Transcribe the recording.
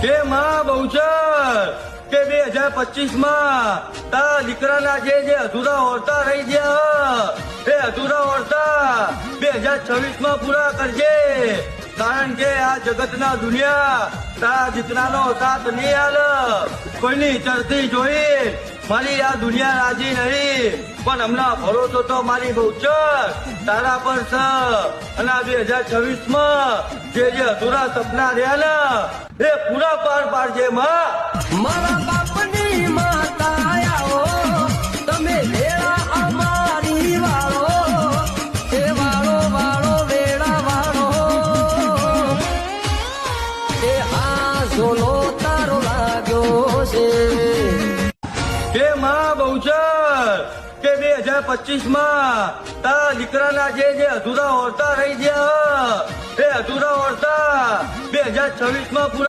કે માં બહુચર કે 2025 માં તારા દીકરાના જે અધૂરા ઓરતા રહી ગયા એ અધૂરા ઓરતા 2026 માં પૂરા કરજે. કારણ કે આ જગતના દુનિયા તારા દીકરાનો સાથ નહીં આલ. કોઈની ચરતી જોઈ મારી આ દુનિયા રાજી નહીં, પણ હમણાં ભરોસો તો મારી બહુચર તારા પર છે. અને આ 2026 માં જે અધૂરા સપના રહ્યા ને એ પૂરા પાર પાડજે માં. મારા બાપની માતા આવો તમે વેળા અમારી વાળો એ વાળો વાળો વેળા વાળો એ હા સોનો તારો લાગ્યો છે. કે માં બહુચર કે 2025 માં તારા દીકરાના જે અધૂરા ઓરતા રહી ગયા એ અધૂરા ઓરતા 2026 માં પૂરા